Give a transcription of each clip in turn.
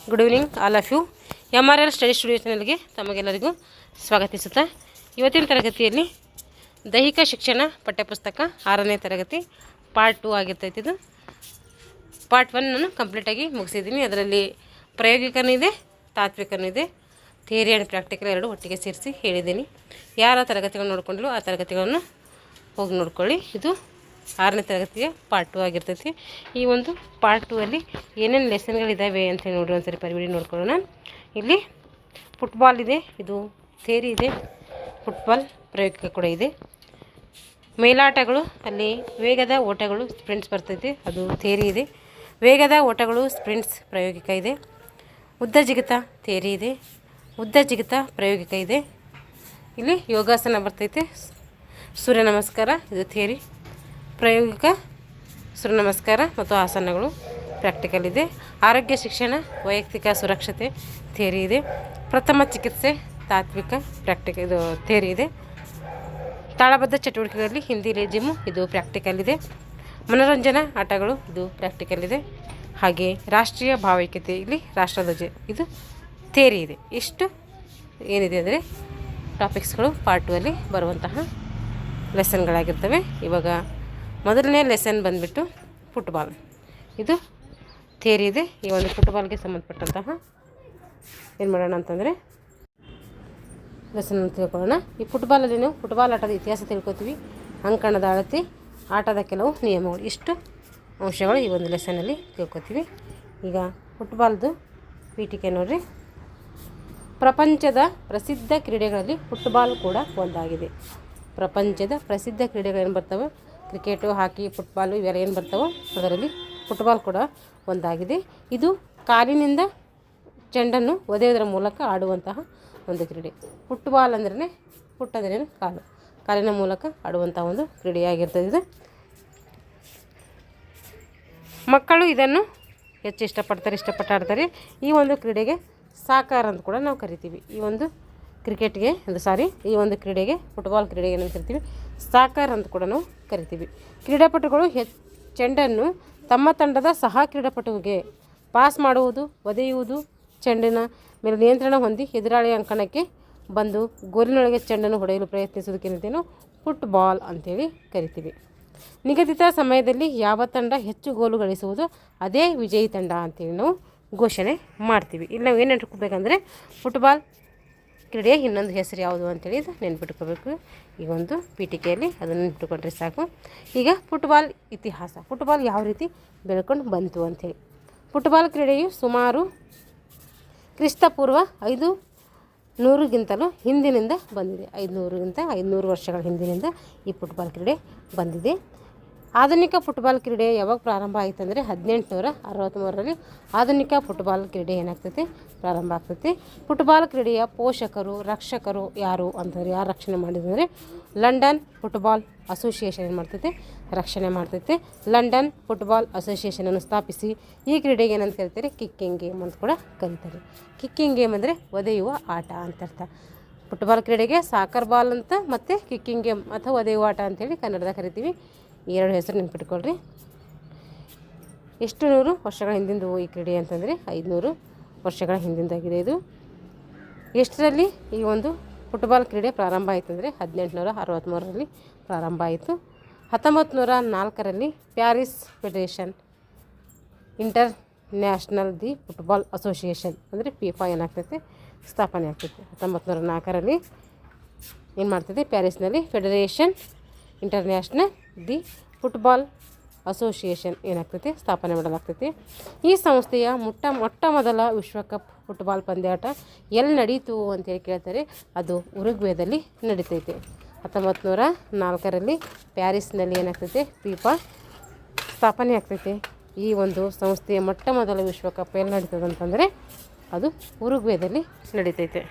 Good evening all of you. MRL study studio ಚಾನಲ್ಗೆ ತಮಗೆಲ್ಲರಿಗೂ ಸ್ವಾಗತಿಸುತ್ತಾ ಇವತ್ತಿನ ತರಗತಿಯಲ್ಲಿ ದೈಹಿಕ ಶಿಕ್ಷಣ ಪಠ್ಯಪುಸ್ತಕ 6ನೇ ತರಗತಿ ಪಾರ್ಟ್ 2 ಆಗಿರ್ತೈತಿ. ಇದು ಪಾರ್ಟ್ 1 ನಾನು ಕಂಪ್ಲೀಟಾಗಿ ಮುಗಿಸಿದ್ದೀನಿ. ಅದರಲ್ಲಿ ಪ್ರಾಯೋಗಿಕನೂ ಇದೆ, ತಾತ್ವಿಕನೂ ಇದೆ, ಥಿಯರಿ ಆ್ಯಂಡ್ ಪ್ರಾಕ್ಟಿಕಲ್ ಎರಡು ಒಟ್ಟಿಗೆ ಸೇರಿಸಿ ಹೇಳಿದ್ದೀನಿ. ಯಾರ ತರಗತಿಗಳನ್ನು ನೋಡ್ಕೊಂಡ್ರು ಆ ತರಗತಿಗಳನ್ನು ಹೋಗಿ ನೋಡ್ಕೊಳ್ಳಿ. ಇದು 6ನೇ ತರಗತಿಯ ಪಾರ್ಟ್ 2 ಆಗಿರ್ತೈತಿ. ಈ ಒಂದು ಪಾರ್ಟ್ 2 ಅಲ್ಲಿ ಏನೇನು ಲೆಸನ್ಗಳಿದ್ದಾವೆ ಅಂತ ನೋಡಿ ಒಂದ್ಸರಿ ಪರಿವಿಡಿ ನೋಡ್ಕೊಳ್ಳೋಣ. ಇಲ್ಲಿ ಫುಟ್ಬಾಲ್ ಇದೆ, ಇದು ಥಿಯರಿ ಇದೆ, ಫುಟ್ಬಾಲ್ ಪ್ರಾಯೋಗಿಕ ಕೂಡ ಇದೆ. ಮೇಲಾಟಗಳು, ಅಲ್ಲಿ ವೇಗದ ಓಟಗಳು ಸ್ಪ್ರಿಂಟ್ಸ್ ಬರ್ತೈತೆ, ಅದು ಥಿಯರಿ ಇದೆ. ವೇಗದ ಓಟಗಳು ಸ್ಪ್ರಿಂಟ್ಸ್ ಪ್ರಾಯೋಗಿಕ ಇದೆ. ಉದ್ದ ಜಿಗಿತ ಥಿಯರಿ ಇದೆ, ಉದ್ದ ಜಿಗಿತ ಪ್ರಾಯೋಗಿಕ ಇದೆ. ಇಲ್ಲಿ ಯೋಗಾಸನ ಬರ್ತೈತೆ, ಸೂರ್ಯ ನಮಸ್ಕಾರ ಇದು ಥಿಯರಿ. ಪ್ರಾಯೋಗಿಕ ಸೂರ್ಯ ನಮಸ್ಕಾರ ಮತ್ತು ಆಸನಗಳು ಪ್ರಾಕ್ಟಿಕಲ್ ಇದೆ. ಆರೋಗ್ಯ ಶಿಕ್ಷಣ, ವೈಯಕ್ತಿಕ ಸುರಕ್ಷತೆ ಥಿಯರಿ ಇದೆ. ಪ್ರಥಮ ಚಿಕಿತ್ಸೆ ತಾತ್ವಿಕ ಪ್ರಾಕ್ಟಿಕಲ್ ಇದು ಥಿಯರಿ ಇದೆ. ತಾಳಬದ್ಧ ಚಟುವಟಿಕೆಗಳಲ್ಲಿ ಹಿಂದಿ ಜಿಮ್ಮು ಇದು ಪ್ರಾಕ್ಟಿಕಲ್ ಇದೆ. ಮನೋರಂಜನಾ ಆಟಗಳು ಇದು ಪ್ರಾಕ್ಟಿಕಲ್ ಇದೆ. ಹಾಗೆ ರಾಷ್ಟ್ರೀಯ ಭಾವೈಕ್ಯತೆ, ಇಲ್ಲಿ ರಾಷ್ಟ್ರಧ್ವಜ ಇದು ಥಿಯರಿ ಇದೆ. ಇಷ್ಟು ಏನಿದೆ ಅಂದರೆ ಟಾಪಿಕ್ಸ್ಗಳು ಪಾರ್ಟ್ 2 ಅಲ್ಲಿ ಬರುವಂತಹ ಲೆಸನ್ಗಳಾಗಿರ್ತವೆ. ಇವಾಗ ಮೊದಲನೇ ಲೆಸನ್ ಬಂದುಬಿಟ್ಟು ಫುಟ್ಬಾಲ್, ಇದು ಥಿಯರಿ ಇದೆ. ಈ ಒಂದು ಫುಟ್ಬಾಲ್ಗೆ ಸಂಬಂಧಪಟ್ಟಂತಹ ಏನು ಮಾಡೋಣ ಅಂತಂದರೆ ಲೆಸನ್ ತಿಳ್ಕೊಳ್ಳೋಣ. ಈ ಫುಟ್ಬಾಲಲ್ಲಿ ನಾವು ಫುಟ್ಬಾಲ್ ಆಟದ ಇತಿಹಾಸ ತಿಳ್ಕೊತೀವಿ, ಅಂಕಣದ ಅಳತೆ, ಆಟದ ಕೆಲವು ನಿಯಮಗಳು, ಇಷ್ಟು ಅಂಶಗಳು ಈ ಒಂದು ಲೆಸನಲ್ಲಿ ತಿಳ್ಕೊತೀವಿ. ಈಗ ಫುಟ್ಬಾಲ್ದು ಪೀಠಿಕೆ ನೋಡಿರಿ. ಪ್ರಪಂಚದ ಪ್ರಸಿದ್ಧ ಕ್ರೀಡೆಗಳಲ್ಲಿ ಫುಟ್ಬಾಲ್ ಕೂಡ ಒಂದಾಗಿದೆ. ಪ್ರಪಂಚದ ಪ್ರಸಿದ್ಧ ಕ್ರೀಡೆಗಳೇನು ಬರ್ತವೆ, ಕ್ರಿಕೆಟು, ಹಾಕಿ, ಫುಟ್ಬಾಲು ಇವೆಲ್ಲ ಏನು ಬರ್ತವೆ, ಅದರಲ್ಲಿ ಫುಟ್ಬಾಲ್ ಕೂಡ ಒಂದಾಗಿದೆ. ಇದು ಕಾಲಿನಿಂದ ಚೆಂಡನ್ನು ಒದೆಯುವುದರ ಮೂಲಕ ಆಡುವಂತಹ ಒಂದು ಕ್ರೀಡೆ. ಫುಟ್ಬಾಲ್ ಅಂದ್ರೆ ಫುಟ್ ಅಂದ್ರೆ ಕಾಲು, ಕಾಲಿನ ಮೂಲಕ ಆಡುವಂತಹ ಒಂದು ಕ್ರೀಡೆಯಾಗಿರ್ತದೆ. ಇದು ಮಕ್ಕಳು ಇದನ್ನು ಹೆಚ್ಚು ಇಷ್ಟಪಟ್ಟು ಆಡ್ತಾರೆ. ಈ ಒಂದು ಕ್ರೀಡೆಗೆ ಸಾಕರ್ ಅಂತ ಕೂಡ ನಾವು ಕರಿತೀವಿ. ಈ ಒಂದು ಕ್ರಿಕೆಟ್ಗೆ ಈ ಒಂದು ಕ್ರೀಡೆಗೆ, ಫುಟ್ಬಾಲ್ ಕ್ರೀಡೆಗೆ ಏನು ಕರಿತೀವಿ, ಸಾಕರ್ ಅಂತ ಕೂಡ ನಾವು ಕರಿತೀವಿ. ಕ್ರೀಡಾಪಟುಗಳು ಚೆಂಡನ್ನು ತಮ್ಮ ತಂಡದ ಸಹ ಕ್ರೀಡಾಪಟುವಿಗೆ ಪಾಸ್ ಮಾಡುವುದು, ಒದೆಯುವುದು, ಚೆಂಡಿನ ಮೇಲೆ ನಿಯಂತ್ರಣ ಹೊಂದಿ ಎದುರಾಳಿಯ ಅಂಕಣಕ್ಕೆ ಬಂದು ಗೋಲಿನೊಳಗೆ ಚೆಂಡನ್ನು ಹೊಡೆಯಲು ಪ್ರಯತ್ನಿಸೋದಕ್ಕೆ ನಾವು ಫುಟ್ಬಾಲ್ ಅಂತೇಳಿ ಕರಿತೀವಿ. ನಿಗದಿತ ಸಮಯದಲ್ಲಿ ಯಾವ ತಂಡ ಹೆಚ್ಚು ಗೋಲು ಗಳಿಸುವುದು ಅದೇ ವಿಜಯಿ ತಂಡ ಅಂತೇಳಿ ನಾವು ಘೋಷಣೆ ಮಾಡ್ತೀವಿ. ಇಲ್ಲಿ ನಾವು ಏನು ನೆನ್ಪಿಟ್ಕೋಬೇಕಂದ್ರೆ ಫುಟ್ಬಾಲ್ ಕ್ರೀಡೆಯ ಇನ್ನೊಂದು ಹೆಸರು ಯಾವುದು ಅಂತೇಳಿ ಇದು ನೆನ್ಪಿಟ್ಕೋಬೇಕು. ಈಗ ಒಂದು ಪೀಠಿಕೆಯಲ್ಲಿ ಅದನ್ನು ನೆನ್ಪಿಟ್ಕೊಂಡ್ರೆ ಸಾಕು. ಈಗ ಫುಟ್ಬಾಲ್ ಇತಿಹಾಸ, ಫುಟ್ಬಾಲ್ ಯಾವ ರೀತಿ ಬೆಳ್ಕೊಂಡು ಬಂತು ಅಂಥೇಳಿ. ಫುಟ್ಬಾಲ್ ಕ್ರೀಡೆಯು ಸುಮಾರು ಕ್ರಿಸ್ತಪೂರ್ವ 500ಗಿಂತಲೂ ಹಿಂದಿನಿಂದ ಬಂದಿದೆ. 500 ವರ್ಷಗಳ ಹಿಂದಿನಿಂದ ಈ ಫುಟ್ಬಾಲ್ ಕ್ರೀಡೆ ಬಂದಿದೆ. ಆಧುನಿಕ ಫುಟ್ಬಾಲ್ ಕ್ರೀಡೆ ಯಾವಾಗ ಪ್ರಾರಂಭ ಆಯಿತು ಅಂದರೆ 1863ರಲ್ಲಿ ಆಧುನಿಕ ಫುಟ್ಬಾಲ್ ಕ್ರೀಡೆ ಏನಾಗ್ತೈತೆ, ಪ್ರಾರಂಭ ಆಗ್ತೈತೆ. ಫುಟ್ಬಾಲ್ ಕ್ರೀಡೆಯ ಪೋಷಕರು, ರಕ್ಷಕರು ಯಾರು ಅಂತಂದರೆ, ಯಾರು ರಕ್ಷಣೆ ಮಾಡಿದಂದರೆ ಲಂಡನ್ ಫುಟ್ಬಾಲ್ ಅಸೋಸಿಯೇಷನ್ ಏನು ಮಾಡ್ತೈತೆ, ರಕ್ಷಣೆ ಮಾಡ್ತೈತೆ. ಲಂಡನ್ ಫುಟ್ಬಾಲ್ ಅಸೋಸಿಯೇಷನನ್ನು ಸ್ಥಾಪಿಸಿ ಈ ಕ್ರೀಡೆಗೆ ಏನಂತ ಕರೀತಾರೆ, ಕಿಕ್ಕಿಂಗ್ ಗೇಮ್ ಅಂತ ಕೂಡ ಕರೀತಾರೆ. ಕಿಕ್ಕಿಂಗ್ ಗೇಮ್ ಅಂದರೆ ಒದೆಯುವ ಆಟ ಅಂತ ಅರ್ಥ. ಫುಟ್ಬಾಲ್ ಕ್ರೀಡೆಗೆ ಸಾಕರ್ ಬಾಲ್ ಅಂತ ಮತ್ತು ಕಿಕ್ಕಿಂಗ್ ಗೇಮ್ ಅಥವಾ ಒದೆಯುವ ಆಟ ಅಂತೇಳಿ ಕನ್ನಡದಾಗ ಕರಿತೀವಿ. ಈ ಎರಡು ಹೆಸರು ನೆನ್ಪಿಟ್ಕೊಳ್ರಿ. ಎಷ್ಟು 100 ವರ್ಷಗಳ ಹಿಂದಿಂದು ಈ ಕ್ರೀಡೆ ಅಂತಂದರೆ 500 ವರ್ಷಗಳ ಹಿಂದಿಂದಾಗಿದೆ. ಇದು ಎಷ್ಟರಲ್ಲಿ ಈ ಒಂದು ಫುಟ್ಬಾಲ್ ಕ್ರೀಡೆ ಪ್ರಾರಂಭ ಆಯಿತು ಅಂದರೆ 1863ರಲ್ಲಿ ಪ್ರಾರಂಭ ಆಯಿತು. 1904ರಲ್ಲಿ Paris federation international the football association ಅಂದರೆ FIFA ಏನಾಗ್ತೈತೆ, ಸ್ಥಾಪನೆ ಆಗ್ತೈತೆ. 1904ರಲ್ಲಿ ಏನು ಮಾಡ್ತೈತೆ, ಪ್ಯಾರಿಸ್ನಲ್ಲಿ federation international the football association ಏನಾಗ್ತೈತೆ, ಸ್ಥಾಪನೆ ಮಾಡಲಾಗ್ತೈತೆ. ಈ ಸಂಸ್ಥೆಯ ಮೊಟ್ಟ ಮೊದಲ ವಿಶ್ವಕಪ್ ಫುಟ್ಬಾಲ್ ಪಂದ್ಯಾಟ ಎಲ್ಲಿ ನಡೀತು ಅಂತೇಳಿ ಕೇಳ್ತಾರೆ, ಅದು ಉರುಗ್ವೇದಲ್ಲಿ ನಡೀತೈತೆ. 1904ರಲ್ಲಿ ಪ್ಯಾರಿಸ್ನಲ್ಲಿ ಏನಾಗ್ತೈತೆ, FIFA ಸ್ಥಾಪನೆ ಆಗ್ತೈತೆ. ಈ ಒಂದು ಸಂಸ್ಥೆಯ ಮೊಟ್ಟ ಮೊದಲ ವಿಶ್ವಕಪ್ ಎಲ್ಲಿ ನಡೀತದೆ ಅಂತಂದರೆ ಅದು ಉರುಗ್ವೇದಲ್ಲಿ ನಡೀತೈತೆ.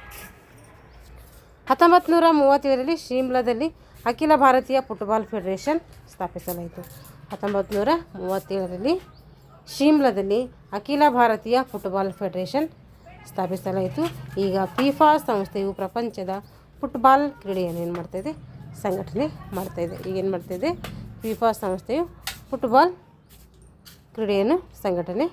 1937ರಲ್ಲಿ ಶಿಮ್ಲಾದಲ್ಲಿ ಅಖಿಲ ಭಾರತೀಯ ಫುಟ್ಬಾಲ್ ಫೆಡರೇಷನ್ ಸ್ಥಾಪಿಸಲಾಯಿತು. 1937ರಲ್ಲಿ ಶಿಮ್ಲಾದಲ್ಲಿ ಅಖಿಲ ಭಾರತೀಯ ಫುಟ್ಬಾಲ್ ಫೆಡರೇಷನ್ ಸ್ಥಾಪಿಸಲಾಯಿತು. ಈಗ FIFA ಸಂಸ್ಥೆಯು ಪ್ರಪಂಚದ ಫುಟ್ಬಾಲ್ ಕ್ರೀಡೆಯನ್ನು ಏನು ಮಾಡ್ತಾಯಿದೆ, ಸಂಘಟನೆ ಮಾಡ್ತಾಯಿದೆ. ಈಗೇನು ಮಾಡ್ತಾಯಿದೆ, FIFA ಸಂಸ್ಥೆಯು ಫುಟ್ಬಾಲ್ ಕ್ರೀಡೆಯನ್ನು ಸಂಘಟನೆ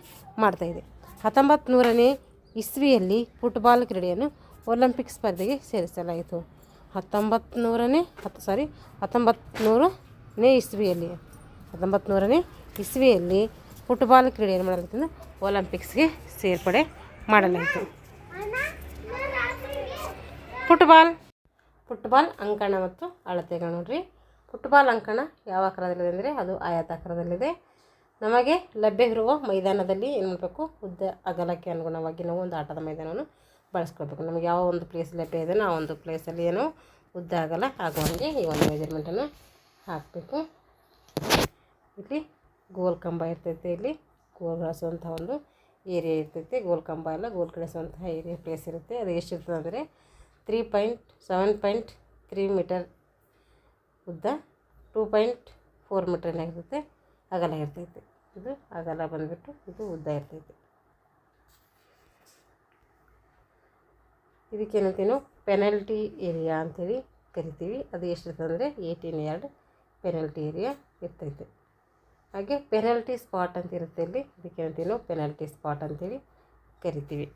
ಮಾಡ್ತಾಯಿದೆ. 1900ನೇ ಇಸ್ವಿಯಲ್ಲಿ ಫುಟ್ಬಾಲ್ ಕ್ರೀಡೆಯನ್ನು ಒಲಿಂಪಿಕ್ ಸ್ಪರ್ಧೆಗೆ ಸೇರಿಸಲಾಯಿತು. 1900ನೇ ಇಸ್ವಿಯಲ್ಲಿ ಫುಟ್ಬಾಲ್ ಕ್ರೀಡೆಯನ್ನು ಮಾಡಲಾಯಿತು, ಒಲಿಂಪಿಕ್ಸ್ಗೆ ಸೇರ್ಪಡೆ ಮಾಡಲಾಯಿತು. ಫುಟ್ಬಾಲ್ ಅಂಕಣ ಮತ್ತು ಅಳತೆಗಳು ನೋಡ್ರಿ. ಫುಟ್ಬಾಲ್ ಅಂಕಣ ಯಾವ ಆಕಾರದಲ್ಲಿದೆ ಅಂದರೆ ಅದು ಆಯತಾಕಾರದಲ್ಲಿದೆ. ನಮಗೆ ಲಭ್ಯವಿರುವ ಮೈದಾನದಲ್ಲಿ ಏನು ಮಾಡಬೇಕು, ಉದ್ದ ಅಗಲಕ್ಕೆ ಅನುಗುಣವಾಗಿ ನಾವು ಒಂದು ಆಟದ ಮೈದಾನವನ್ನು ಬಳಸ್ಕೊಳ್ಬೇಕು. ನಮಗೆ ಯಾವ ಒಂದು ಪ್ಲೇಸ್ ಲಭ್ಯ ಇದೆ ಆ ಒಂದು ಪ್ಲೇಸಲ್ಲಿ ಏನು ಉದ್ದ ಅಗಲ ಆಗುವಂಗೆ ಈ ಒಂದು ಮೆಜರ್ಮೆಂಟನ್ನು ಹಾಕಬೇಕು. ಇಲ್ಲಿ ಗೋಲ್ ಕಂಬ ಇರ್ತೈತೆ, ಇಲ್ಲಿ ಗೋಲ್ ಗಳಿಸುವಂಥ ಒಂದು ಏರಿಯಾ ಇರ್ತೈತೆ. ಗೋಲ್ ಕಂಬ ಎಲ್ಲ ಗೋಲ್ ಗಳಿಸುವಂತಹ ಏರಿಯಾ ಪ್ಲೇಸ್ ಇರುತ್ತೆ. ಅದು ಎಷ್ಟಿರ್ತದೆ ಅಂದರೆ 7.3 ಮೀಟರ್ ಉದ್ದ, 2.4 ಮೀಟರ್ ಇರ್ತೈತೆ, ಅಗಲ ಇರ್ತೈತೆ. ಇದು ಅಗಲ ಬಂದುಬಿಟ್ಟು ಇದು ಉದ್ದ ಇರ್ತೈತೆ. ಇದಕ್ಕೇನಂತೀವಿ ನಾವು ಪೆನಲ್ಟಿ ಏರಿಯಾ ಅಂಥೇಳಿ ಕರಿತೀವಿ. ಅದು ಎಷ್ಟಿರ್ತದೆ ಅಂದರೆ 18 ಯಾರ್ಡ್ ಪೆನಲ್ಟಿ ಏರಿಯಾ ಇರ್ತೈತೆ. ಹಾಗೆ ಪೆನಲ್ಟಿ ಸ್ಪಾಟ್ ಅಂತ ಇರುತ್ತೆ ಇಲ್ಲಿ, ಇದಕ್ಕೇನಂತೀವಿ ನಾವು ಪೆನಲ್ಟಿ ಸ್ಪಾಟ್ ಅಂತೇಳಿ ಕರಿತೀವಿ.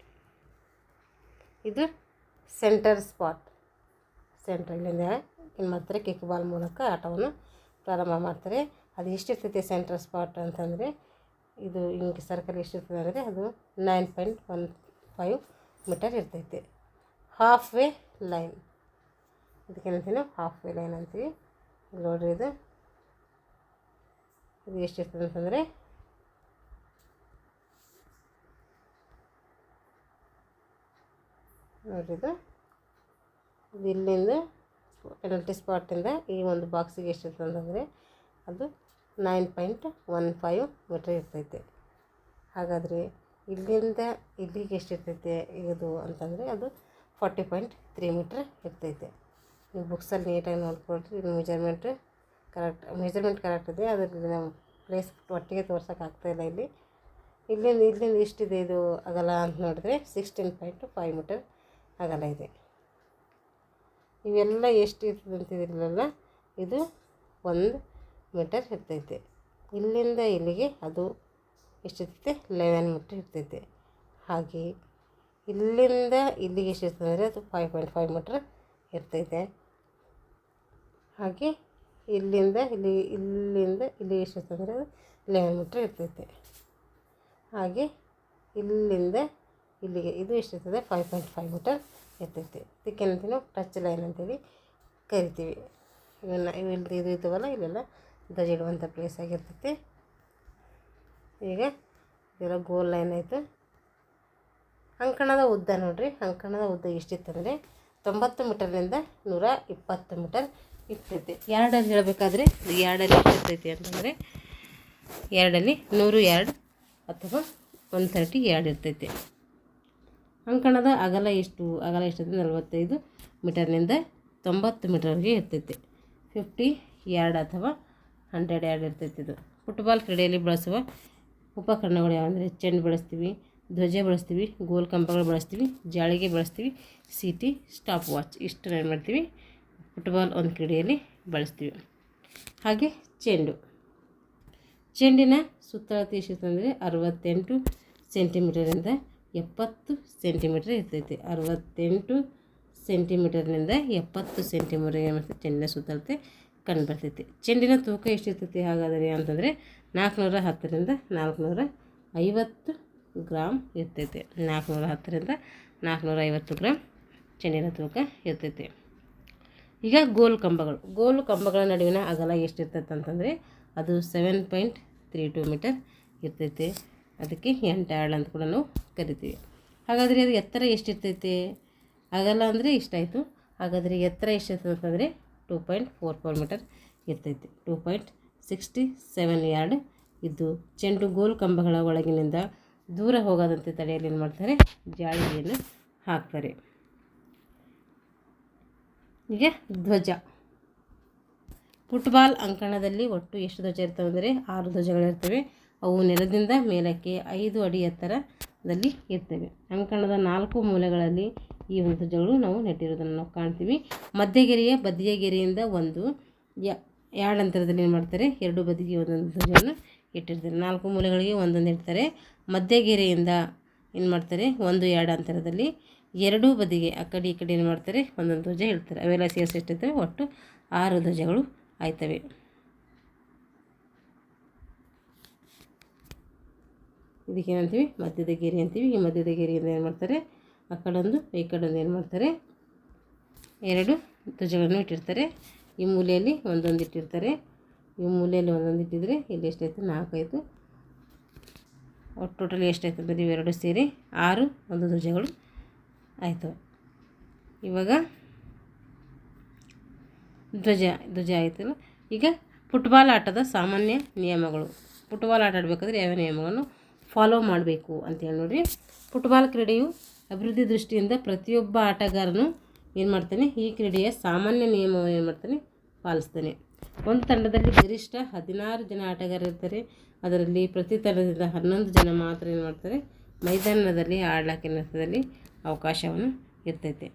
ಇದು ಸೆಂಟರ್ ಸ್ಪಾಟ್. ಸೆಂಟ್ರಲ್ಲಿಂದ ಏನು ಮಾಡ್ತಾರೆ, ಕಿಕ್ ಬಾಲ್ ಮೂಲಕ ಆಟವನ್ನು ಪ್ರಾರಂಭ ಮಾಡ್ತಾರೆ. ಅದು ಎಷ್ಟಿರ್ತೈತೆ ಸೆಂಟರ್ ಸ್ಪಾಟ್ ಅಂತಂದರೆ ಇದು ಹಿಂಗೆ ಸರ್ಕಲ್ ಎಷ್ಟಿರ್ತದೆ ಅಂದರೆ ಅದು 9.15 ಮೀಟರ್ ಇರ್ತೈತೆ. ಹಾಫ್ ವೇ ಲೈನ್, ಇದಕ್ಕೇನಂತೀವಿ ನಾವು ಹಾಫ್ ವೇ ಲೈನ್ ಅಂತೀವಿ. ನೋಡಿರಿ ಇದು ಎಷ್ಟಿರ್ತದೆ ಅಂತಂದರೆ ನೋಡಿರಿ ಇದು ಇಲ್ಲಿಂದ ಪೆನಲ್ಟಿ ಸ್ಪಾಟಿಂದ ಈ ಒಂದು ಬಾಕ್ಸಿಗೆ ಎಷ್ಟಿರ್ತದೆ ಅಂತಂದರೆ ಅದು 9.15 ಮೀಟರ್ ಇರ್ತೈತೆ. ಹಾಗಾದರೆ ಇಲ್ಲಿಂದ ಇಲ್ಲಿಗೆ ಎಷ್ಟಿರ್ತೈತೆ ಇದು ಅಂತಂದರೆ ಅದು 40.3 ಮೀಟ್ರ್ ಇರ್ತೈತೆ. ನೀವು ಬುಕ್ಸಲ್ಲಿ ನೀಟಾಗಿ ನೋಡ್ಕೊಳ್ರಿ. ಇದು ಮೆಜರ್ಮೆಂಟ್ ಕರೆಕ್ಟ್ ಇದೆ. ಅದರಲ್ಲಿ ನಾವು ಪ್ಲೇಸ್ ಒಟ್ಟಿಗೆ ತೋರ್ಸೋಕ್ಕಾಗ್ತಾಯಿಲ್ಲ. ಇಲ್ಲಿಂದ ಇಷ್ಟಿದೆ ಇದು ಅಗಲ ಅಂತ ನೋಡಿದ್ರೆ 16.5 ಮೀಟರ್ ಅಗಲ ಇದೆ. ಇವೆಲ್ಲ ಎಷ್ಟು ಇರ್ತದೆ ಅಂತಿದ್ರಲ್ಲ, ಇದು 1 ಮೀಟರ್ ಇರ್ತೈತೆ. ಇಲ್ಲಿಂದ ಇಲ್ಲಿಗೆ ಅದು ಎಷ್ಟಿರ್ತೈತೆ 11 ಮೀಟರ್ ಇರ್ತೈತೆ. ಹಾಗೆ ಇಲ್ಲಿಂದ ಇಲ್ಲಿಗೆ ಎಷ್ಟಿರ್ತದೆ ಅಂದರೆ ಅದು 5.5 ಮೀಟರ್ ಇರ್ತೈತೆ. ಹಾಗೆ ಇಲ್ಲಿಂದ ಇಲ್ಲಿಗೆ ಎಷ್ಟಿರ್ತದೆ ಅಂದರೆ ಅದು 11 ಮೀಟರ್ ಇರ್ತೈತೆ. ಹಾಗೆ ಇಲ್ಲಿಂದ ಇಲ್ಲಿಗೆ ಇದು ಎಷ್ಟಿರ್ತದೆ 5.5 ಮೀಟರ್ ಇರ್ತೈತೆ. ಇದಕ್ಕೇನಂತೀವಿ ನಾವು ಟಚ್ ಲೈನ್ ಅಂತೇಳಿ ಕರಿತೀವಿ. ಇದು ಇರ್ತವಲ್ಲ ಇಲ್ಲೆಲ್ಲ ಧ್ವಜ ಇಡುವಂಥ ಪ್ಲೇಸ್ ಆಗಿರ್ತೈತೆ. ಈಗ ಇದೆಲ್ಲ ಗೋಲ್ ಲೈನ್ ಆಯಿತು. ಅಂಕಣದ ಉದ್ದ ನೋಡಿರಿ, ಅಂಕಣದ ಉದ್ದ ಎಷ್ಟಿತ್ತಂದರೆ 90 ಮೀಟರ್ನಿಂದ 120 ಮೀಟರ್ ಇರ್ತೈತೆ. ಯಾರ್ಡಲ್ಲಿ ಹೇಳಬೇಕಾದ್ರೆ ಯಾರ್ಡಲ್ಲಿ ಎಷ್ಟಿರ್ತೈತಿ ಅಂತಂದರೆ ಯಾರ್ಡಲ್ಲಿ 100 ಯಾರ್ಡ್ ಅಥವಾ 130 ಯಾರ್ಡ್ ಇರ್ತೈತೆ. ಅಂಕಣದ ಅಗಲ ಎಷ್ಟಿದೆ 45 ಮೀಟರ್ನಿಂದ 90 ಮೀಟರ್ವರೆಗೆ ಇರ್ತೈತೆ. 50 ಯಾರ್ಡ್ ಅಥವಾ 100 ಯಾರ್ಡ್ ಇರ್ತೈತೆ. ಇದು ಫುಟ್ಬಾಲ್ ಕ್ರೀಡೆಯಲ್ಲಿ ಬಳಸುವ ಉಪಕರಣಗಳು ಯಾವಂದರೆ ಚೆಂಡು ಬಳಸ್ತೀವಿ, ಧ್ವಜ ಬಳಸ್ತೀವಿ, ಗೋಲ್ ಕಂಬಗಳು ಬಳಸ್ತೀವಿ, ಜಾಳಿಗೆ ಬಳಸ್ತೀವಿ, ಸೀಟಿ, ಸ್ಟಾಪ್ ವಾಚ್. ಇಷ್ಟು ಏನು ಮಾಡ್ತೀವಿ ಫುಟ್ಬಾಲ್ ಒಂದು ಕ್ರೀಡೆಯಲ್ಲಿ ಬಳಸ್ತೀವಿ. ಹಾಗೆ ಚೆಂಡಿನ ಸುತ್ತಳತೆ ಎಷ್ಟಿರ್ತಂದರೆ 68 ಸೆಂಟಿಮೀಟರಿಂದ 70 ಸೆಂಟಿಮೀಟರ್ ಇರ್ತೈತೆ. 68 ಸೆಂಟಿಮೀಟರ್ನಿಂದ 70 ಸೆಂಟಿಮೀಟರ್ ಚೆಂಡಿನ ಸುತ್ತಳತೆ ಕಂಡುಬರ್ತೈತಿ. ಚೆಂಡಿನ ತೂಕ ಎಷ್ಟಿರ್ತೈತಿ ಹಾಗಾದರೆ ಅಂತಂದರೆ 410ರಿಂದ 450 ಗ್ರಾಮ್ ಇರ್ತೈತೆ. 410ರಿಂದ 450 ಗ್ರಾಮ್ ಚೆಂಡಿನ ತೂಕ ಇರ್ತೈತೆ. ಈಗ ಗೋಲು ಕಂಬಗಳ ನಡುವಿನ ಅಗಲ ಎಷ್ಟಿರ್ತೈತೆ ಅಂತಂದರೆ ಅದು 7.32 ಮೀಟರ್ ಇರ್ತೈತೆ. ಅದಕ್ಕೆ 8 ಯಾರ್ಡ್ ಅಂತ ಕೂಡ ನಾವು ಕರಿತೀವಿ. ಹಾಗಾದರೆ ಅದು ಎತ್ತರ ಎಷ್ಟಿರ್ತೈತೆ, ಅಗಲ ಅಂದರೆ ಇಷ್ಟಾಯಿತು. ಹಾಗಾದರೆ ಎತ್ತರ ಎಷ್ಟಿರ್ತದೆ ಅಂತಂದರೆ 2.44 ಮೀಟರ್ ಇರ್ತೈತೆ. 2.67 ಯಾರ್ಡ್ ಇದ್ದು ಚೆಂಡು ಗೋಲ್ ಕಂಬಗಳ ಒಳಗಿನಿಂದ ದೂರ ಹೋಗದಂತೆ ತಡೆಯಲು ಏನು ಮಾಡ್ತಾರೆ, ಜಾಳಿಗೆಯನ್ನು ಹಾಕ್ತಾರೆ. ಈಗ ಧ್ವಜ. ಫುಟ್ಬಾಲ್ ಅಂಕಣದಲ್ಲಿ ಒಟ್ಟು ಎಷ್ಟು ಧ್ವಜ ಇರ್ತವೆ ಅಂದರೆ 6 ಧ್ವಜಗಳಿರ್ತವೆ. ಅವು ನೆಲದಿಂದ ಮೇಲಕ್ಕೆ 5 ಅಡಿ ಎತ್ತರದಲ್ಲಿ ಇರ್ತವೆ. ಅಂಕಣದ 4 ಮೂಲೆಗಳಲ್ಲಿ ಈ ಒಂದು ಧ್ವಜಗಳು ನಾವು ನೆಟ್ಟಿರೋದನ್ನು ನಾವು ಕಾಣ್ತೀವಿ. ಮಧ್ಯಗೆರೆಯ ಬದಿಯ ಗೆರೆಯಿಂದ 1 ಯಾರ್ಡ್ ಅಂತರದಲ್ಲಿ ಏನು ಮಾಡ್ತಾರೆ, 2 ಬದಿಗೆ ಒಂದೊಂದು ಧ್ವಜವನ್ನು ಇಟ್ಟಿರ್ತಾರೆ. 4 ಮೂಲೆಗಳಿಗೆ ಒಂದೊಂದು ಇಡ್ತಾರೆ. ಮಧ್ಯಗೆರೆಯಿಂದ ಏನು ಮಾಡ್ತಾರೆ 1-2 ಅಂತರದಲ್ಲಿ ಎರಡೂ ಬದಿಗೆ ಆ ಕಡೆ ಈ ಕಡೆ ಏನು ಮಾಡ್ತಾರೆ ಒಂದೊಂದು ಧ್ವಜ ಹೇಳ್ತಾರೆ. ಅವೆಲ್ಲ ಸೇರಿಸಿ ಎಷ್ಟಿರ್ತವೆ ಒಟ್ಟು 6 ಧ್ವಜಗಳು ಆಯ್ತವೆ. ಇದಕ್ಕೇನಂತೀವಿ ಮಧ್ಯದ ಗೆರೆ ಅಂತೀವಿ. ಈ ಮಧ್ಯದ ಗೆರೆಯಿಂದ ಏನು ಮಾಡ್ತಾರೆ ಆ ಕಡೊಂದು ಈ ಕಡೊಂದು ಏನು ಮಾಡ್ತಾರೆ 2 ಧ್ವಜಗಳನ್ನು ಇಟ್ಟಿರ್ತಾರೆ. ಈ ಮೂಲೆಯಲ್ಲಿ ಒಂದೊಂದು ಇಟ್ಟಿರ್ತಾರೆ. ಈ ಮೂಲೆಯಲ್ಲಿ ಒಂದೊಂದು ಇಟ್ಟಿದ್ರೆ ಇಲ್ಲಿ ಎಷ್ಟಾಯಿತು 4 ಆಯಿತು. ಒಟ್ಟು ಟೋಟಲಿ ಎಷ್ಟಾಯ್ತು ಅಂದರೆ ಇವೆರಡು ಸೇರಿ 6 ಒಂದು ಧ್ವಜಗಳು ಆಯಿತು. ಇವಾಗ ಧ್ವಜ ಆಯಿತಲ್ಲ. ಈಗ ಫುಟ್ಬಾಲ್ ಆಟದ ಸಾಮಾನ್ಯ ನಿಯಮಗಳು. ಫುಟ್ಬಾಲ್ ಆಟ ಆಡಬೇಕಾದ್ರೆ ಯಾವ ನಿಯಮಗಳನ್ನು ಫಾಲೋ ಮಾಡಬೇಕು ಅಂತೇಳಿ ನೋಡಿರಿ. ಫುಟ್ಬಾಲ್ ಕ್ರೀಡೆಯು ಅಭಿವೃದ್ಧಿ ದೃಷ್ಟಿಯಿಂದ ಪ್ರತಿಯೊಬ್ಬ ಆಟಗಾರನು ಏನು ಮಾಡ್ತಾನೆ ಈ ಕ್ರೀಡೆಯ ಸಾಮಾನ್ಯ ನಿಯಮವನ್ನು ಏನು ಮಾಡ್ತಾನೆ ಪಾಲಿಸ್ತಾನೆ. ಒಂದು ತಂಡದಲ್ಲಿ ಗರಿಷ್ಠ 16 ಜನ ಆಟಗಾರರಿರ್ತಾರೆ. ಅದರಲ್ಲಿ ಪ್ರತಿ ತಂಡದಿಂದ 11 ಜನ ಮಾತ್ರ ಏನು ಮಾಡ್ತಾರೆ ಮೈದಾನದಲ್ಲಿ ಆಡಲಿಕ್ಕೆ ನರ್ತದಲ್ಲಿ ಅವಕಾಶವನ್ನು ಇರ್ತೈತೆ.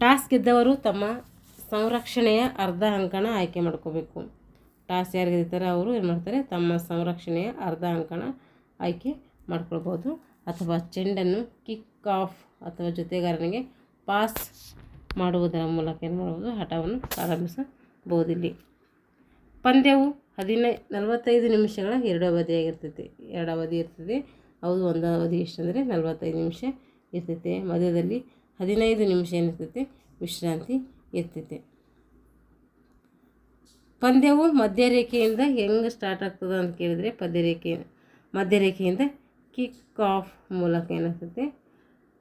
ಟಾಸ್ ಗೆದ್ದವರು ತಮ್ಮ ಸಂರಕ್ಷಣೆಯ ಅರ್ಧ ಅಂಕಣ ಆಯ್ಕೆ ಮಾಡ್ಕೋಬೇಕು. ಟಾಸ್ ಯಾರು ಗೆದ್ದಿರ್ತಾರೆ ಅವರು ಏನು ಮಾಡ್ತಾರೆ ತಮ್ಮ ಸಂರಕ್ಷಣೆಯ ಅರ್ಧ ಅಂಕಣ ಆಯ್ಕೆ ಮಾಡ್ಕೊಳ್ಬೋದು. ಅಥವಾ ಚೆಂಡನ್ನು ಕಿಕ್ ಆಫ್ ಅಥವಾ ಜೊತೆಗಾರನಿಗೆ ಪಾಸ್ ಮಾಡುವುದರ ಮೂಲಕ ಏನು ಮಾಡ್ಬೋದು ಆಟವನ್ನು ಪ್ರಾರಂಭಿಸಬಹುದು. ಇಲ್ಲಿ ಪಂದ್ಯವು 45 ನಿಮಿಷಗಳ 2 ಅವಧಿಯಾಗಿರ್ತೈತೆ. 2 ಅವಧಿ ಇರ್ತದೆ. ಹೌದು, ಒಂದು ಅವಧಿ ಎಷ್ಟಂದರೆ 45 ನಿಮಿಷ ಇರ್ತೈತೆ. ಮಧ್ಯದಲ್ಲಿ 15 ನಿಮಿಷ ಏನಿರ್ತೈತೆ ವಿಶ್ರಾಂತಿ ಇರ್ತೈತೆ. ಪಂದ್ಯವು ಮಧ್ಯರೇಖೆಯಿಂದ ಹೆಂಗೆ ಸ್ಟಾರ್ಟ್ ಆಗ್ತದೆ ಅಂತ ಕೇಳಿದರೆ ಮಧ್ಯರೇಖೆಯಿಂದ ಕಿಕ್ ಆಫ್ ಮೂಲಕ ಏನಾಗ್ತೈತೆ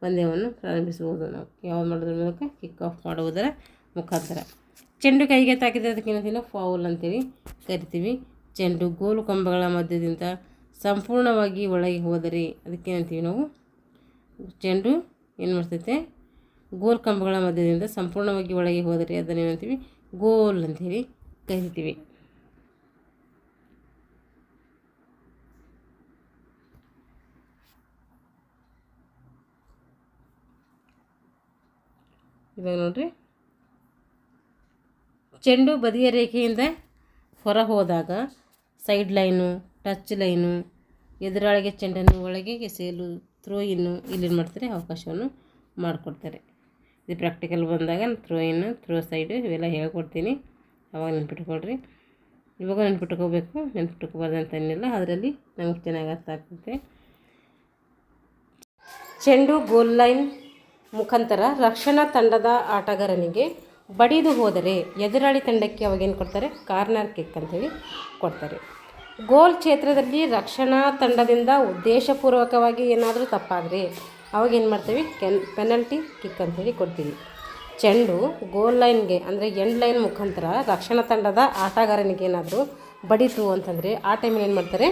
ಪಂದ್ಯವನ್ನು ಪ್ರಾರಂಭಿಸಬಹುದು. ನಾವು ಯಾವ್ದು ಮಾಡೋದ್ರ ಮೂಲಕ ಕಿಕ್ ಆಫ್ ಮಾಡುವುದರ ಮುಖಾಂತರ. ಚೆಂಡು ಕೈಗೆ ತಾಕಿದರೆ ಅದಕ್ಕೇನಂತೀವಿ ಫೌಲ್ ಅಂತೇಳಿ ಕರಿತೀವಿ. ಚೆಂಡು ಗೋಲು ಕಂಬಗಳ ಮಧ್ಯದಿಂದ ಸಂಪೂರ್ಣವಾಗಿ ಒಳಗೆ ಹೋದರೆ ಅದಕ್ಕೇನಂತೀವಿ ನಾವು ಚೆಂಡು ಏನು ಮಾಡ್ತೈತೆ ಗೋಲ್ ಕಂಬಗಳ ಮಧ್ಯದಿಂದ ಸಂಪೂರ್ಣವಾಗಿ ಒಳಗೆ ಹೋದರೆ ಅದನ್ನೇನಂತೀವಿ ಗೋಲ್ ಅಂತೇಳಿ ಕರಿತೀವಿ. ಇವಾಗ ನೋಡ್ರಿ, ಚೆಂಡು ಬದಿಯ ರೇಖೆಯಿಂದ ಹೊರ ಹೋದಾಗ ಸೈಡ್ ಲೈನು, ಟಚ್ ಲೈನು, ಎದುರಾಳಿಗೆ ಚೆಂಡನ್ನು ಒಳಗೆ ಎಸೆಯಲು ಥ್ರೋ ಇನ್ನು ಇಲ್ಲೇನು ಮಾಡ್ತಾರೆ ಅವಕಾಶವನ್ನು ಮಾಡಿಕೊಡ್ತಾರೆ. ಇದು ಪ್ರಾಕ್ಟಿಕಲ್ ಬಂದಾಗ ಥ್ರೋ ಇನ್ನು ಥ್ರೋ ಸೈಡು ಇವೆಲ್ಲ ಹೇಳ್ಕೊಡ್ತೀನಿ. ಅವಾಗ ನೆನ್ಪಿಟ್ಕೊಳ್ರಿ. ಇವಾಗ ನೆನ್ಪಿಟ್ಕೋಬೇಕು, ನೆನ್ಪಿಟ್ಕೋಬಾರ್ದಂತ ಏನಿಲ್ಲ. ಅದರಲ್ಲಿ ನಮಗೆ ಚೆನ್ನಾಗಿ ಅರ್ಥ ಆಗ್ತದೆ. ಚೆಂಡು ಗೋಲ್ ಲೈನ್ ಮುಖಾಂತರ ರಕ್ಷಣಾ ತಂಡದ ಆಟಗಾರನಿಗೆ ಬಡಿದು ಹೋದರೆ ಎದುರಾಳಿ ತಂಡಕ್ಕೆ ಅವಾಗೇನು ಕೊಡ್ತಾರೆ ಕಾರ್ನರ್ ಕಿಕ್ ಅಂತೇಳಿ ಕೊಡ್ತಾರೆ. ಗೋಲ್ ಕ್ಷೇತ್ರದಲ್ಲಿ ರಕ್ಷಣಾ ತಂಡದಿಂದ ಉದ್ದೇಶಪೂರ್ವಕವಾಗಿ ಏನಾದರೂ ತಪ್ಪಾದರೆ ಅವಾಗೇನು ಮಾಡ್ತೀವಿ ಪೆನಲ್ಟಿ ಕಿಕ್ ಅಂತೇಳಿ ಕೊಡ್ತೀವಿ. ಚೆಂಡು ಗೋಲ್ ಲೈನ್ಗೆ ಅಂದರೆ ಎಂಡ್ ಲೈನ್ ಮುಖಾಂತರ ರಕ್ಷಣಾ ತಂಡದ ಆಟಗಾರನಿಗೆ ಏನಾದರೂ ಬಡಿತು ಅಂತಂದರೆ ಆ ಟೈಮಲ್ಲಿ ಏನು ಮಾಡ್ತಾರೆ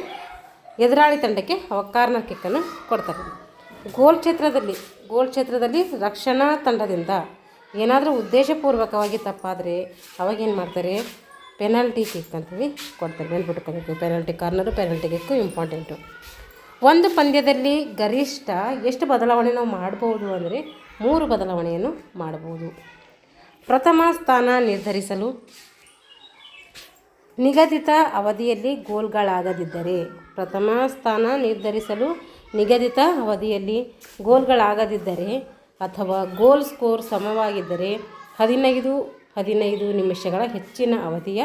ಎದುರಾಳಿ ತಂಡಕ್ಕೆ ಅವಾಗ ಕಾರ್ನರ್ ಕಿಕ್ಕನ್ನು ಕೊಡ್ತಾರೆ. ಗೋಲ್ ಕ್ಷೇತ್ರದಲ್ಲಿ ರಕ್ಷಣಾ ತಂಡದಿಂದ ಏನಾದರೂ ಉದ್ದೇಶಪೂರ್ವಕವಾಗಿ ತಪ್ಪಾದರೆ ಅವಾಗೇನು ಮಾಡ್ತಾರೆ ಪೆನಲ್ಟಿ ಕಿಕ್ ಅಂತೇಳಿ ಕೊಡ್ತಾರೆ. ನೆನ್ಪಿಟ್ಕೋಬೇಕು, penalty corner penalty kick important. ಒಂದು ಪಂದ್ಯದಲ್ಲಿ ಗರಿಷ್ಠ ಎಷ್ಟು ಬದಲಾವಣೆ ನಾವು ಮಾಡ್ಬೋದು ಅಂದರೆ 3 ಬದಲಾವಣೆಯನ್ನು ಮಾಡ್ಬೋದು. ಪ್ರಥಮ ಸ್ಥಾನ ನಿರ್ಧರಿಸಲು ನಿಗದಿತ ಅವಧಿಯಲ್ಲಿ ಗೋಲ್ಗಳಾಗದಿದ್ದರೆ ಅಥವಾ ಗೋಲ್ ಸ್ಕೋರ್ ಸಮವಾಗಿದ್ದರೆ 15 ನಿಮಿಷಗಳ ಹೆಚ್ಚಿನ ಅವಧಿಯ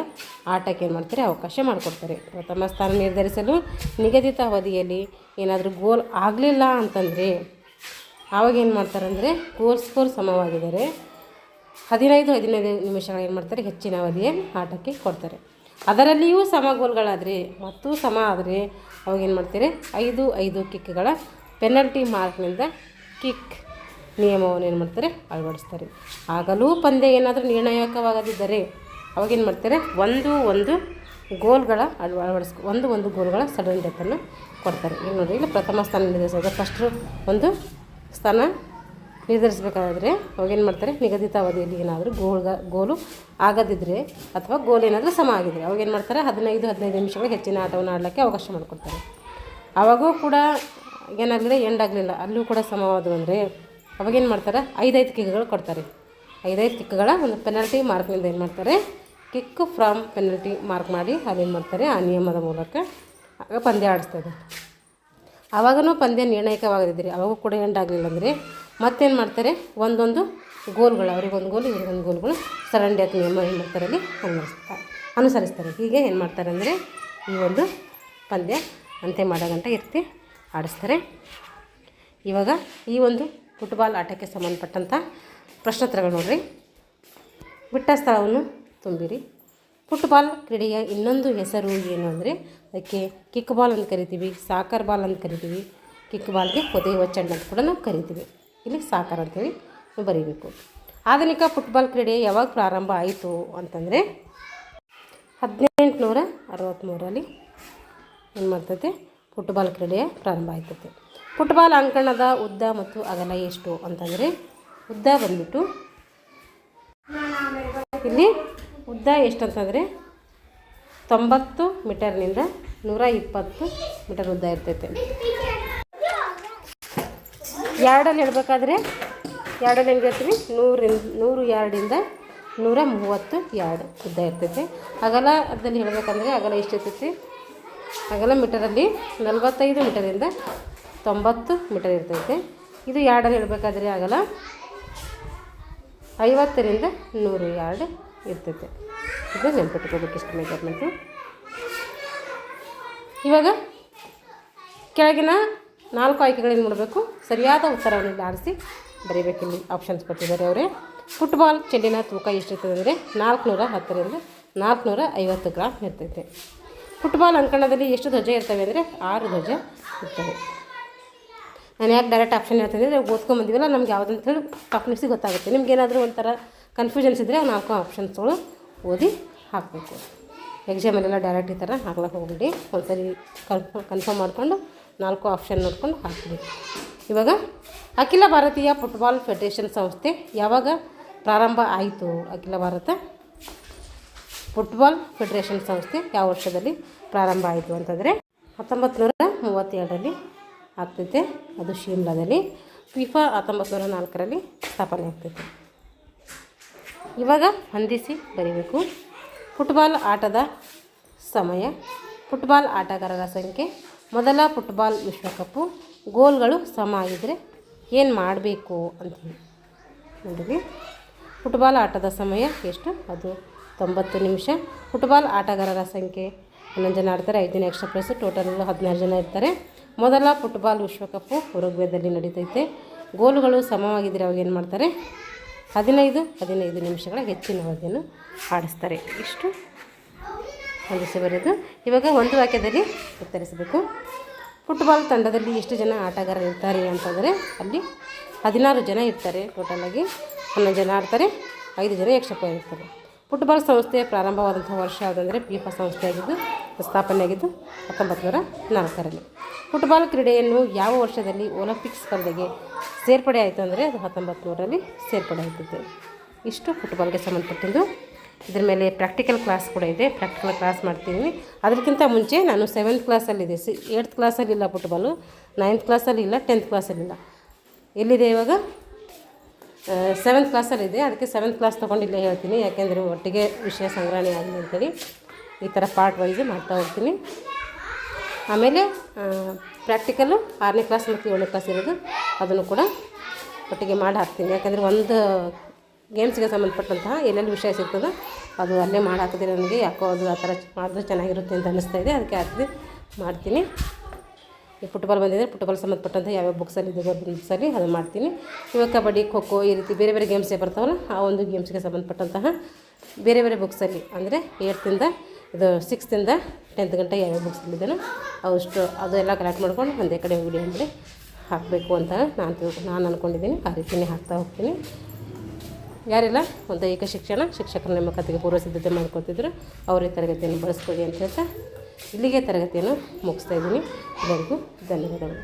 ಆಟಕ್ಕೆ ಏನು ಮಾಡ್ತಾರೆ ಅವಕಾಶ ಮಾಡಿಕೊಡ್ತಾರೆ. ಪ್ರಥಮ ಸ್ಥಾನ ನಿರ್ಧರಿಸಲು ನಿಗದಿತ ಅವಧಿಯಲ್ಲಿ ಏನಾದರೂ ಗೋಲ್ ಆಗಲಿಲ್ಲ ಅಂತಂದರೆ ಆವಾಗೇನು ಮಾಡ್ತಾರೆ ಅಂದರೆ ಗೋಲ್ ಸ್ಕೋರ್ ಸಮವಾಗಿದ್ದರೆ 15 ನಿಮಿಷಗಳು ಏನು ಮಾಡ್ತಾರೆ ಹೆಚ್ಚಿನ ಅವಧಿಯ ಆಟಕ್ಕೆ ಕೊಡ್ತಾರೆ. ಅದರಲ್ಲಿಯೂ ಸಮ ಗೋಲ್ಗಳಾದರೆ ಮತ್ತು ಸಮ ಆದರೆ ಅವಾಗೇನು ಮಾಡ್ತಾರೆ 5 ಕಿಕ್ಗಳ ಪೆನಲ್ಟಿ ಮಾರ್ಕ್ನಿಂದ ಕಿಕ್ ನಿಯಮವನ್ನು ಏನು ಮಾಡ್ತಾರೆ ಅಳವಡಿಸ್ತಾರೆ. ಆಗಲೂ ಪಂದ್ಯ ಏನಾದರೂ ನಿರ್ಣಾಯಕವಾಗದಿದ್ದರೆ ಅವಾಗೇನು ಮಾಡ್ತಾರೆ ಒಂದು ಗೋಲ್ಗಳ ಸಡನ್ ಡೆತ್ತನ್ನು ಕೊಡ್ತಾರೆ. ಈಗ ನೋಡಿ, ಇಲ್ಲಿ ಪ್ರಥಮ ಸ್ಥಾನ ನಿರ್ಧರಿಸೋದು ಫಸ್ಟು ಒಂದು ಸ್ಥಾನ ನಿರ್ಧರಿಸಬೇಕಾದ್ರೆ ಅವಾಗೇನು ಮಾಡ್ತಾರೆ ನಿಗದಿತ ಅವಧಿಯಲ್ಲಿ ಏನಾದರೂ ಗೋಲು ಆಗದಿದ್ದರೆ ಅಥವಾ ಗೋಲ್ ಏನಾದರೂ ಸಮ ಆಗಿದ್ರೆ ಅವಾಗೇನು ಮಾಡ್ತಾರೆ 15 ನಿಮಿಷಗಳು ಹೆಚ್ಚಿನ ಆಟವನ್ನು ಆಡಲಿಕ್ಕೆ ಅವಕಾಶ ಮಾಡಿಕೊಡ್ತಾರೆ. ಆವಾಗೂ ಕೂಡ ಏನಾಗಲಿಲ್ಲ ಎಂಡ್ ಆಗಲಿಲ್ಲ ಅಲ್ಲೂ ಕೂಡ ಸಮವಾದವು ಅಂದರೆ ಅವಾಗೇನು ಮಾಡ್ತಾರೆ 5 ಕಿಕ್ಗಳು ಕೊಡ್ತಾರೆ. 5 ಕಿಕ್ಗಳ ಒಂದು ಪೆನಲ್ಟಿ ಮಾರ್ಕ್ನಿಂದ ಏನು ಮಾಡ್ತಾರೆ ಕಿಕ್ ಫ್ರಮ್ ಪೆನಲ್ಟಿ ಮಾರ್ಕ್ ಮಾಡಿ ಅದೇನು ಮಾಡ್ತಾರೆ ಆ ನಿಯಮದ ಮೂಲಕ ಪಂದ್ಯ ಆಡಿಸ್ತದೆ. ಆವಾಗನೂ ಪಂದ್ಯ ನಿರ್ಣಾಯಕವಾಗಿದ್ದಿರಿ, ಅವಾಗೂ ಕೂಡ ಎಂಡಾಗಲಿಲ್ಲ ಅಂದರೆ ಮತ್ತೇನು ಮಾಡ್ತಾರೆ, ಒಂದೊಂದು ಗೋಲ್ಗಳು, ಅವ್ರಿಗೊಂದು ಗೋಲ್ ಇವ್ರಿಗೊಂದು ಗೋಲ್ಗಳು ಸರಂಡಿ ಅಂತ ನಿಯಮ ಏನು ಮಾಡ್ತಾರೆ ಅಲ್ಲಿ ಅನುಸರಿಸ್ತಾರೆ. ಹೀಗೆ ಏನು ಮಾಡ್ತಾರೆ ಅಂದರೆ ಈ ಒಂದು ಪಂದ್ಯ ಅಂತ್ಯ ಮಾಡೋ ಗಂಟ ಆಡಿಸ್ತಾರೆ. ಇವಾಗ ಈ ಒಂದು ಫುಟ್ಬಾಲ್ ಆಟಕ್ಕೆ ಸಂಬಂಧಪಟ್ಟಂಥ ಪ್ರಶ್ನೋತ್ತರಗಳು ನೋಡಿರಿ. ಬಿಟ್ಟ ಸ್ಥಳವನ್ನು ತುಂಬಿರಿ. ಫುಟ್ಬಾಲ್ ಕ್ರೀಡೆಯ ಇನ್ನೊಂದು ಹೆಸರು ಏನು ಅಂದರೆ ಅದಕ್ಕೆ ಕಿಕ್ ಬಾಲ್ ಅಂತ ಕರಿತೀವಿ, ಸಾಕರ್ ಬಾಲ್ ಅಂತ ಕರಿತೀವಿ. ಕಿಕ್ ಬಾಲ್ಗೆ ಒದೆಯುವ ಚೆಂಡು ಅಂತ ಕೂಡ ನಾವು ಕರಿತೀವಿ. ಇಲ್ಲಿ ಸಾಕರ್ ಅಂತೇಳಿ ನೀವು ಬರೀಬೇಕು. ಆಧುನಿಕ ಫುಟ್ಬಾಲ್ ಕ್ರೀಡೆ ಯಾವಾಗ ಪ್ರಾರಂಭ ಆಯಿತು ಅಂತಂದರೆ 1863 ಏನು ಮಾಡ್ತೈತೆ ಫುಟ್ಬಾಲ್ ಕ್ರೀಡೆಯ ಪ್ರಾರಂಭ ಆಯ್ತೈತೆ. ಫುಟ್ಬಾಲ್ ಅಂಕಣದ ಉದ್ದ ಮತ್ತು ಅಗಲ ಎಷ್ಟು ಅಂತಂದರೆ ಉದ್ದ ಬಂದ್ಬಿಟ್ಟು ಇಲ್ಲಿ ಉದ್ದ ಎಷ್ಟು ಅಂತಂದರೆ 90 ಮೀಟರ್ನಿಂದ 120 ಮೀಟರ್ ಉದ್ದ ಇರ್ತೈತೆ. ಯಾರ್ಡಲ್ಲಿ ಹೇಳಬೇಕಾದ್ರೆ ಯಾರ್ಡಲ್ಲಿ ಹೆಂಗೆ ಹೇಳ್ತೀವಿ, 100 ಯಾರ್ಡಿಂದ 130 ಯಾರ್ಡ್ ಉದ್ದ ಇರ್ತೈತೆ. ಅಗಲ ಅದಲ್ಲಿ ಹೇಳಬೇಕಂದ್ರೆ ಅಗಲ ಎಷ್ಟು ಇರ್ತೈತಿ, ಅಗಲ ಮೀಟರಲ್ಲಿ 45 ಮೀಟರಿಂದ 90 ಮೀಟರ್ ಇರ್ತೈತೆ. ಇದು ಯಾರ್ಡಲ್ಲಿ ಹೇಳಬೇಕಾದ್ರೆ ಅಗಲ 50ರಿಂದ 100 ಯಾರ್ಡ್ ಇರ್ತೈತೆ. ಇದು ನೆನ್ಪಿಟ್ಕೋಬೇಕು ಇಷ್ಟು ಮೆಜರ್ಮೆಂಟು. ಇವಾಗ ಕೆಳಗಿನ 4 ಆಯ್ಕೆಗಳನ್ನು ನೋಡಬೇಕು. ಸರಿಯಾದ ಉತ್ತರವನ್ನು ಇಲ್ಲಿ ಆರಿಸಿ ಬರೀಬೇಕು. ಇಲ್ಲಿ ಆಪ್ಷನ್ಸ್ ಕೊಟ್ಟಿದ್ದಾರೆ ಅವರೇ. ಫುಟ್ಬಾಲ್ ಚೆಂಡಿನ ತೂಕ ಎಷ್ಟಿರ್ತದೆ ಅಂದರೆ 410ರಿಂದ 450 ಗ್ರಾಮ್ ಇರ್ತೈತೆ. ಫುಟ್ಬಾಲ್ ಅಂಕಣದಲ್ಲಿ ಎಷ್ಟು ಧ್ವಜ ಇರ್ತವೆ ಅಂದರೆ 6 ಧ್ವಜ ಇರ್ತವೆ. ನಾನು ಯಾಕೆ ಡೈರೆಕ್ಟ್ ಆಪ್ಷನ್ ಹೇಳ್ತೀನಿ ಅಂದರೆ ಓದ್ಕೊಂಬಂದಿವಲ್ಲ, ನಮ್ಗೆ ಯಾವುದಂತ ಹೇಳಿ ಟಾಪಿಕ್ಸಿಗೆ ಗೊತ್ತಾಗುತ್ತೆ. ನಿಮ್ಗೇನಾದರೂ ಒಂಥರ ಕನ್ಫ್ಯೂಷನ್ಸ್ ಇದ್ದರೆ 4 ಆಪ್ಷನ್ಸ್ಗಳು ಓದಿ ಹಾಕಬೇಕು. ಎಕ್ಸಾಮಲ್ಲೆಲ್ಲ ಡೈರೆಕ್ಟ್ ಈ ಥರ ಹಾಕ್ಲಿಕ್ಕೆ ಹೋಗ್ಬಿಡಿ. ಒಂದ್ಸರಿ ಕನ್ಫರ್ಮ್ ಮಾಡಿಕೊಂಡು 4 ಆಪ್ಷನ್ ನೋಡ್ಕೊಂಡು ಹಾಕಬೇಕು. ಇವಾಗ ಅಖಿಲ ಭಾರತೀಯ ಫುಟ್ಬಾಲ್ ಫೆಡರೇಷನ್ ಸಂಸ್ಥೆ ಯಾವಾಗ ಪ್ರಾರಂಭ ಆಯಿತು? ಅಖಿಲ ಭಾರತ ಫುಟ್ಬಾಲ್ ಫೆಡರೇಷನ್ ಸಂಸ್ಥೆ ಯಾವ ವರ್ಷದಲ್ಲಿ ಪ್ರಾರಂಭ ಆಯಿತು ಅಂತಂದರೆ 1932 ಆಗ್ತೈತೆ. ಅದು ಶಿಮ್ಲಾದಲ್ಲಿ. ಫಿಫಾ 1904 ಸ್ಥಾಪನೆ ಆಗ್ತೈತೆ. ಇವಾಗ ಹೊಂದಿಸಿ ಬರೀಬೇಕು. ಫುಟ್ಬಾಲ್ ಆಟದ ಸಮಯ, ಫುಟ್ಬಾಲ್ ಆಟಗಾರರ ಸಂಖ್ಯೆ, ಮೊದಲ ಫುಟ್ಬಾಲ್ ವಿಶ್ವಕಪ್ಪು, ಗೋಲ್ಗಳು ಸಮ ಆಗಿದ್ದರೆ ಏನು ಮಾಡಬೇಕು ಅಂತೀವಿ ನೋಡಿರಿ. ಫುಟ್ಬಾಲ್ ಆಟದ ಸಮಯ ಎಷ್ಟು? ಅದು 90 ನಿಮಿಷ. ಫುಟ್ಬಾಲ್ ಆಟಗಾರರ ಸಂಖ್ಯೆ 11 ಜನ ಆಡ್ತಾರೆ, 5 ಜನ ಎಕ್ಸ್ಟ್ರಾ ಪ್ಲಸ್, ಟೋಟಲ್ 16 ಜನ ಇರ್ತಾರೆ. ಮೊದಲ ಫುಟ್ಬಾಲ್ ವಿಶ್ವಕಪ್ಪು ಉರುಗ್ವೇದಲ್ಲಿ ನಡೀತೈತೆ. ಗೋಲುಗಳು ಸಮವಾಗಿದ್ದರೆ ಅವಾಗ ಏನು ಮಾಡ್ತಾರೆ, 15 ನಿಮಿಷಗಳ ಹೆಚ್ಚಿನ ಅವಧಿಯನ್ನು ಆಡಿಸ್ತಾರೆ. ಇಷ್ಟು ಹೊಂದಿಸಿ ಬರೆದು ಇವಾಗ ಒಂದು ವಾಕ್ಯದಲ್ಲಿ ಉತ್ತರಿಸಬೇಕು. ಫುಟ್ಬಾಲ್ ತಂಡದಲ್ಲಿ ಎಷ್ಟು ಜನ ಆಟಗಾರರು ಇರ್ತಾರೆ ಅಂತಂದರೆ ಅಲ್ಲಿ 16 ಜನ ಇರ್ತಾರೆ. ಟೋಟಲಾಗಿ 11 ಜನ ಆಡ್ತಾರೆ, 5 ಜನ ಎಕ್ಸ್ಟ್ರಾ ಪ್ಲೇಯರ್ ಇರ್ತಾರೆ. ಫುಟ್ಬಾಲ್ ಸಂಸ್ಥೆ ಪ್ರಾರಂಭವಾದಂಥ ವರ್ಷ ಯಾವುದಂದರೆ ಫಿಫಾ ಸಂಸ್ಥೆ ಆಗಿದ್ದು ಸ್ಥಾಪನೆಯಾಗಿದ್ದು 1904. ಫುಟ್ಬಾಲ್ ಕ್ರೀಡೆಯನ್ನು ಯಾವ ವರ್ಷದಲ್ಲಿ ಒಲಿಂಪಿಕ್ ಸ್ಪರ್ಧೆಗೆ ಸೇರ್ಪಡೆ ಆಯಿತು ಅಂದರೆ ಅದು 1900 ಸೇರ್ಪಡೆ ಆಯ್ತದೆ. ಇಷ್ಟು ಫುಟ್ಬಾಲ್ಗೆ ಸಂಬಂಧಪಟ್ಟಿದ್ದು. ಇದ್ರ ಮೇಲೆ ಪ್ರಾಕ್ಟಿಕಲ್ ಕ್ಲಾಸ್ ಕೂಡ ಇದೆ, ಪ್ರಾಕ್ಟಿಕಲ್ ಕ್ಲಾಸ್ ಮಾಡ್ತೀನಿ. ಅದಕ್ಕಿಂತ ಮುಂಚೆ ನಾನು 7th ಕ್ಲಾಸಲ್ಲಿದೆ, 8th ಕ್ಲಾಸಲ್ಲಿಲ್ಲ football, 9th ಕ್ಲಾಸಲ್ಲಿಲ್ಲ, 10th ಕ್ಲಾಸಲ್ಲಿಲ್ಲ. ಎಲ್ಲಿದೆ ಇವಾಗ? 7th ಕ್ಲಾಸಲ್ಲಿದೆ. ಅದಕ್ಕೆ 7th ಕ್ಲಾಸ್ ತೊಗೊಂಡಿಲ್ಲೇ ಹೇಳ್ತೀನಿ, ಯಾಕೆಂದರೆ ಒಟ್ಟಿಗೆ ವಿಷಯ ಸಂಗ್ರಹಣೆ ಆಗಲಿ ಅಂತೇಳಿ ಈ ಥರ ಪಾರ್ಟ್ ವೈಸ್ ಮಾಡ್ತಾ ಹೋಗ್ತೀನಿ. ಆಮೇಲೆ ಪ್ರಾಕ್ಟಿಕಲ್ಲು 6ನೇ ಕ್ಲಾಸ್ ಮತ್ತು 7ನೇ ಕ್ಲಾಸ್ ಇರೋದು ಅದನ್ನು ಕೂಡ ಒಟ್ಟಿಗೆ ಮಾಡಿ ಹಾಕ್ತೀನಿ. ಯಾಕಂದರೆ ಒಂದು ಗೇಮ್ಸ್ಗೆ ಸಂಬಂಧಪಟ್ಟಂತಹ ಎಲ್ಲೆಲ್ಲಿ ವಿಷಯ ಸಿಗ್ತದೋ ಅದು ಅಲ್ಲೇ ಮಾಡಿ ಹಾಕಿದ್ರೆ ನನಗೆ ಯಾಕೋ ಅದು ಆ ಥರ ಮಾಡಿದ್ರೆ ಚೆನ್ನಾಗಿರುತ್ತೆ ಅಂತ ಅನ್ನಿಸ್ತಾ ಇದೆ. ಅದಕ್ಕೆ ಹಾಕಿದೆ ಮಾಡ್ತೀನಿ. ಈ ಫುಟ್ಬಾಲ್ ಬಂದಿದ್ದರೆ ಫುಟ್ಬಾಲ್ ಸಂಬಂಧಪಟ್ಟಂಥ ಯಾವ್ಯಾವ ಬುಕ್ಸಲ್ಲಿ ಇದೆ ಬುಕ್ಸಲ್ಲಿ ಅದು ಮಾಡ್ತೀನಿ. ಇವಾಗ ಕಬಡ್ಡಿ, ಖೋ ಖೋ ಈ ರೀತಿ ಬೇರೆ ಬೇರೆ ಗೇಮ್ಸೇ ಬರ್ತಾವಲ್ಲ, ಆ ಒಂದು ಗೇಮ್ಸ್ಗೆ ಸಂಬಂಧಪಟ್ಟಂತಹ ಬೇರೆ ಬೇರೆ ಬುಕ್ಸಲ್ಲಿ ಅಂದರೆ 8th ಇದು 6th 10th ಗಂಟೆ ಯಾವ್ಯಾವ ಬುಕ್ಸಲ್ಲಿದ್ದೇನೋ ಅವಷ್ಟು ಅದು ಎಲ್ಲ ಕಲೆಕ್ಟ್ ಮಾಡ್ಕೊಂಡು ಒಂದೇ ಕಡೆ ವಿಡಿಯೋ ಮಾಡಿ ಹಾಕಬೇಕು ಅಂತ ನಾನು ಅಂದ್ಕೊಂಡಿದ್ದೀನಿ. ಆ ರೀತಿಯೇ ಹಾಕ್ತಾ ಹೋಗ್ತೀನಿ. ಯಾರೆಲ್ಲ ಒಂದು ದೈಹಿಕ ಶಿಕ್ಷಕರು ನಿಮ್ಮ ಕತೆಗೆ ಪೂರ್ವ ಸಿದ್ಧತೆ ಮಾಡ್ಕೊತಿದ್ರು ಅವರೇ ತರಗತಿಯನ್ನು ಬಳಸ್ಕೊಳ್ಳಿ ಅಂತ ಹೇಳ್ತಾ ಇಲ್ಲಿಗೆ ತರಗತಿಯನ್ನು ಮುಗಿಸ್ತಾ ಇದ್ದೀನಿ. ಎಲ್ಲರಿಗೂ ಧನ್ಯವಾದಗಳು.